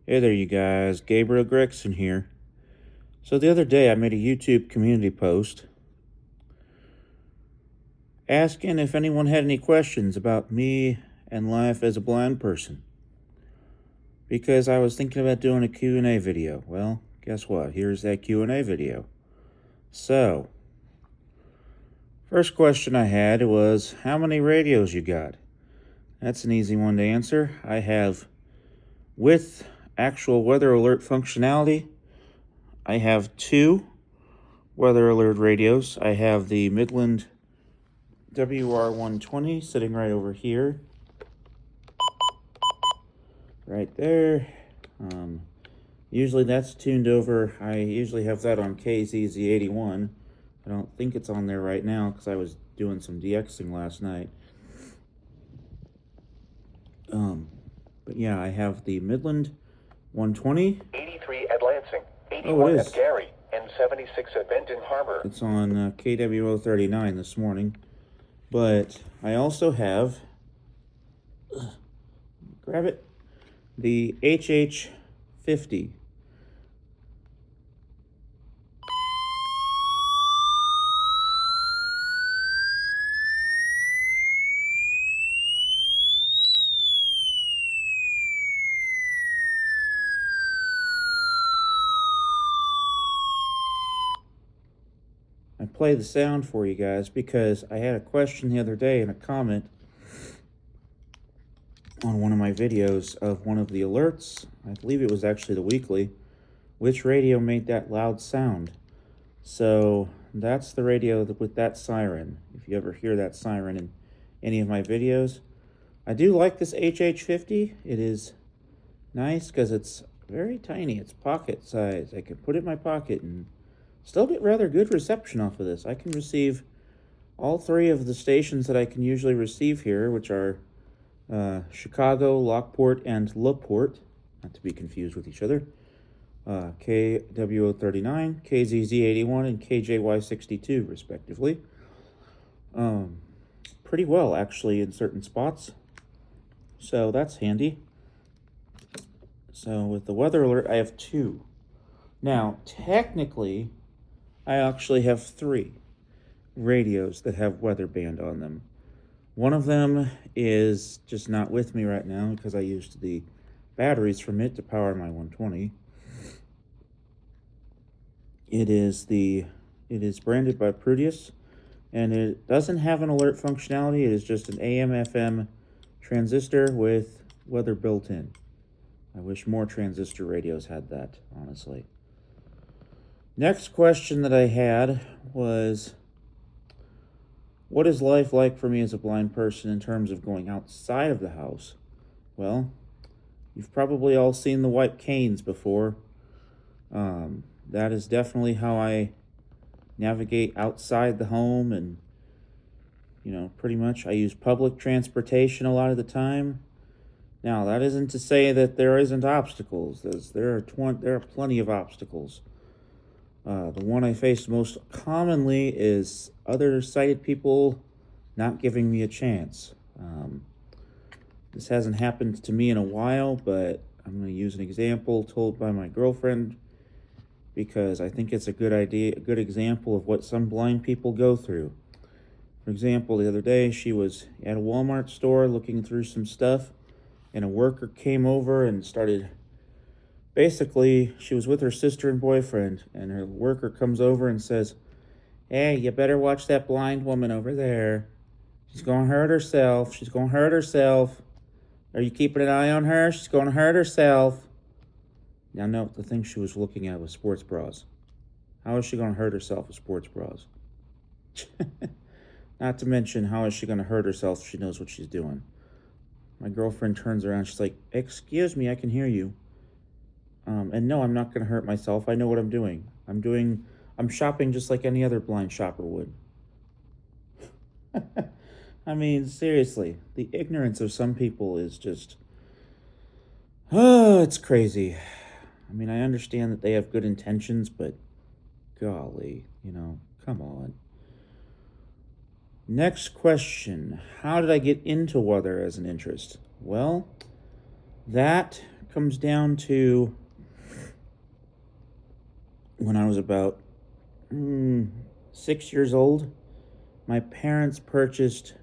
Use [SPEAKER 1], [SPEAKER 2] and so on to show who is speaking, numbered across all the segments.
[SPEAKER 1] Hey there, you guys. Gabriel Gregson here. So the other day I made a YouTube community post asking if anyone had any questions about me and life as a blind person. Because I was thinking about doing a Q&A video. Well, guess what? Here's that Q&A video. So, first question I had was, how many radios you got? That's an easy one to answer. I have, with actual weather alert functionality, I have 2 weather alert radios. I have the Midland WR120 sitting right over here. Right there. Usually that's tuned over. I usually have that on KZZ81. I don't think it's on there right now because I was doing some DXing last night. But yeah, I have the Midland 120.
[SPEAKER 2] 83 at Lansing, 81 at Gary, and 76 at Benton Harbor.
[SPEAKER 1] It's on KWO39 this morning. But I also have, grab it, the HH50. I play the sound for you guys because I had a question the other day in a comment on one of my videos of one of the alerts. I believe it was actually the weekly. Which radio made that loud sound? So that's the radio with that siren. If you ever hear that siren in any of my videos. I do like this HH50. It is nice because it's very tiny. It's pocket size. I can put it in my pocket and still get rather good reception off of this. I can receive all 3 of the stations that I can usually receive here, which are Chicago, Lockport, and LaPorte, not to be confused with each other. KWO39, KZZ81, and KJY62, respectively. Pretty well, actually, in certain spots. So that's handy. So with the weather alert, I have 2. Now, technically, I actually have 3 radios that have weather band on them. One of them is just not with me right now because I used the batteries from it to power my 120. It is branded by Prudius, and it doesn't have an alert functionality. It is just an AM/FM transistor with weather built in. I wish more transistor radios had that, honestly. Next question that I had was, what is life like for me as a blind person in terms of going outside of the house? Well, you've probably all seen the white canes before. That is definitely how I navigate outside the home, and pretty much I use public transportation a lot of the time. Now, that isn't to say that there isn't obstacles. There are plenty of obstacles. The one I face most commonly is other sighted people not giving me a chance. This hasn't happened to me in a while, but I'm going to use an example told by my girlfriend because I think it's a good example of what some blind people go through. For example, the other day she was at a Walmart store looking through some stuff, and a worker came over and started. Basically, she was with her sister and boyfriend, and her worker comes over and says, "Hey, you better watch that blind woman over there. She's going to hurt herself. She's going to hurt herself. Are you keeping an eye on her? She's going to hurt herself." Now, note, the thing she was looking at was sports bras. How is she going to hurt herself with sports bras? Not to mention, how is she going to hurt herself if she knows what she's doing? My girlfriend turns around. She's like, "Excuse me, I can hear you. And no, I'm not going to hurt myself. I know what I'm doing. I'm shopping just like any other blind shopper would." I mean, seriously, the ignorance of some people is just, it's crazy. I mean, I understand that they have good intentions, but golly, come on. Next question. How did I get into weather as an interest? Well, that comes down to when I was about 6 years old. My parents purchased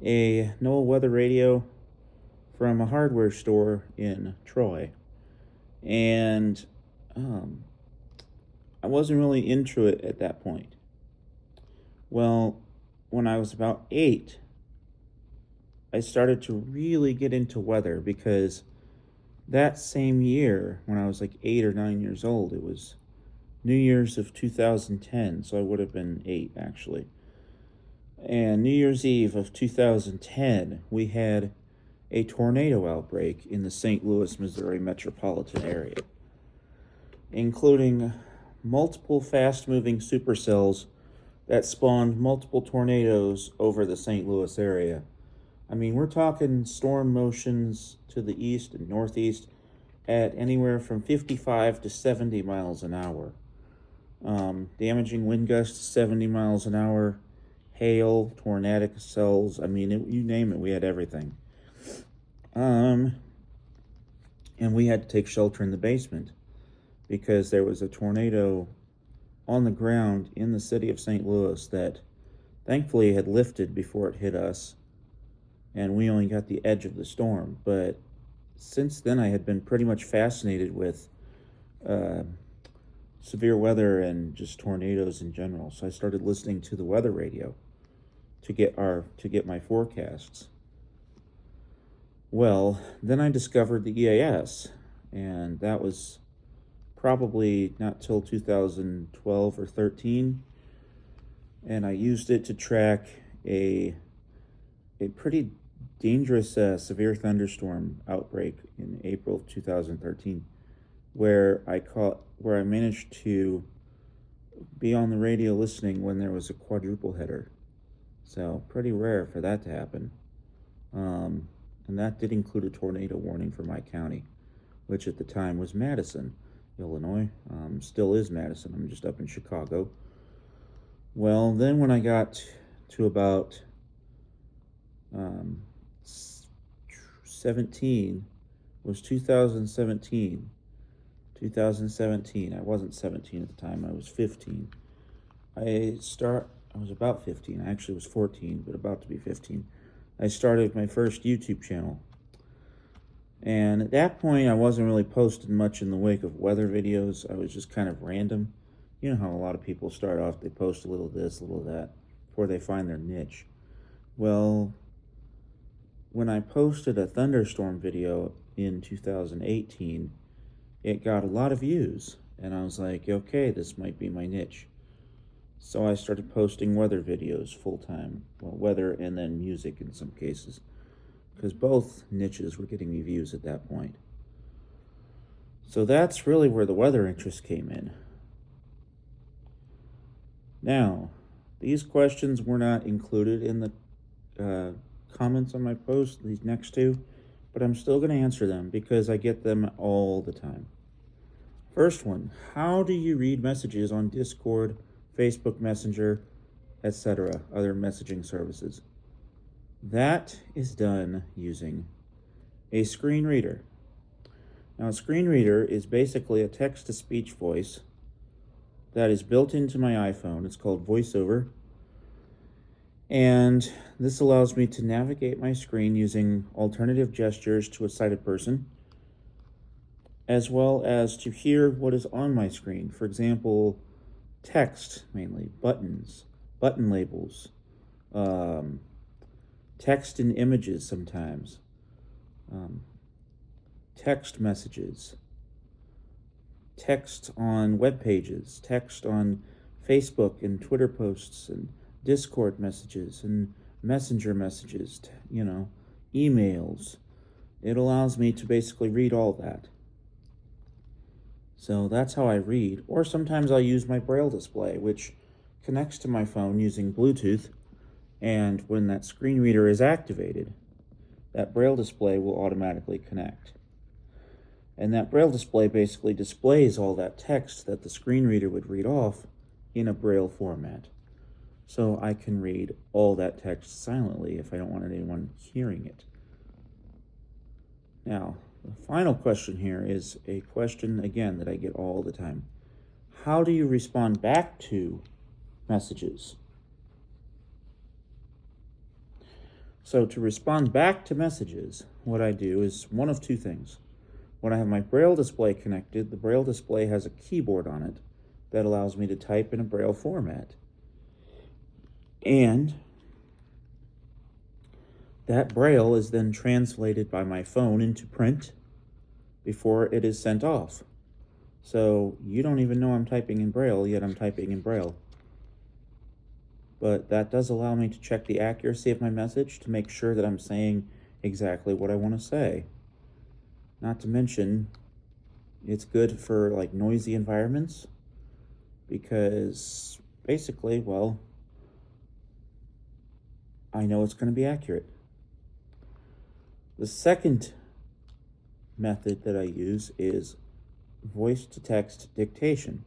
[SPEAKER 1] a NOAA weather radio from a hardware store in Troy. And I wasn't really into it at that point. Well, when I was about 8, I started to really get into weather because that same year, when I was like 8 or 9 years old, it was New Year's of 2010, so I would have been 8 actually. And New Year's Eve of 2010, we had a tornado outbreak in the St. Louis, Missouri metropolitan area, including multiple fast-moving supercells that spawned multiple tornadoes over the St. Louis area. I mean, we're talking storm motions to the east and northeast at anywhere from 55 to 70 miles an hour. Damaging wind gusts to 70 miles an hour, hail, tornadic cells, I mean, you name it, we had everything. And we had to take shelter in the basement because there was a tornado on the ground in the city of St. Louis that thankfully had lifted before it hit us, and we only got the edge of the storm. But since then, I had been pretty much fascinated with severe weather and just tornadoes in general. So I started listening to the weather radio to get my forecasts. Well, then I discovered the EAS, and that was probably not till 2012 or 13, and I used it to track a pretty dangerous severe thunderstorm outbreak in April of 2013, where I managed to be on the radio listening when there was a quadruple header. So pretty rare for that to happen. And that did include a tornado warning for my county, which at the time was Madison, Illinois. Still is Madison. I'm just up in Chicago. Well, then when I got to about 17, was 2017. 2017. I wasn't 17 at the time. I was 15. I was about 15. I actually was 14, but about to be 15. I started my first YouTube channel. And at that point, I wasn't really posting much in the wake of weather videos. I was just kind of random. You know how a lot of people start off, they post a little this, a little that, before they find their niche. Well, when I posted a thunderstorm video in 2018, it got a lot of views. And I was like, okay, this might be my niche. So I started posting weather videos full-time. Well, weather and then music in some cases, because both niches were getting me views at that point. So that's really where the weather interest came in. Now, these questions were not included in the comments on my post, these next two, but I'm still going to answer them because I get them all the time. First one, how do you read messages on Discord, Facebook Messenger, etc., other messaging services? That is done using a screen reader. Now, a screen reader is basically a text-to-speech voice that is built into my iPhone. It's called VoiceOver. And this allows me to navigate my screen using alternative gestures to a sighted person, as well as to hear what is on my screen. For example, text mainly, buttons, button labels, text and images sometimes, text messages, text on web pages, text on Facebook and Twitter posts and Discord messages and Messenger messages, emails. It allows me to basically read all that. So that's how I read. Or sometimes I'll use my Braille display, which connects to my phone using Bluetooth. And when that screen reader is activated, that Braille display will automatically connect. And that Braille display basically displays all that text that the screen reader would read off in a Braille format. So I can read all that text silently if I don't want anyone hearing it. Now, The final question here is a question, again, that I get all the time. How do you respond back to messages? So to respond back to messages, what I do is one of two things. When I have my Braille display connected, the Braille display has a keyboard on it that allows me to type in a Braille format. And that Braille is then translated by my phone into print before it is sent off. So you don't even know I'm typing in Braille, yet I'm typing in Braille. But that does allow me to check the accuracy of my message to make sure that I'm saying exactly what I want to say. Not to mention, it's good for like noisy environments because basically, well, I know it's going to be accurate. The second method that I use is voice-to-text dictation.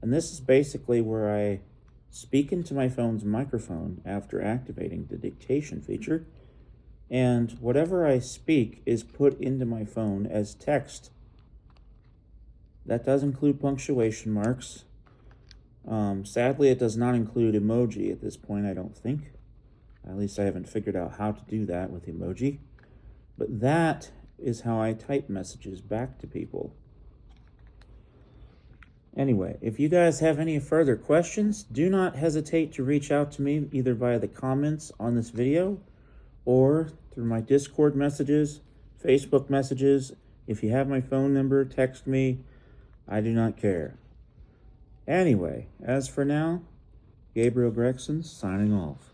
[SPEAKER 1] And this is basically where I speak into my phone's microphone after activating the dictation feature, and whatever I speak is put into my phone as text. That does include punctuation marks. Sadly, it does not include emoji at this point, I don't think. At least I haven't figured out how to do that with emoji. But that is how I type messages back to people. Anyway, if you guys have any further questions, do not hesitate to reach out to me either via the comments on this video or through my Discord messages, Facebook messages. If you have my phone number, text me. I do not care. Anyway, as for now, Gabriel Gregson signing off.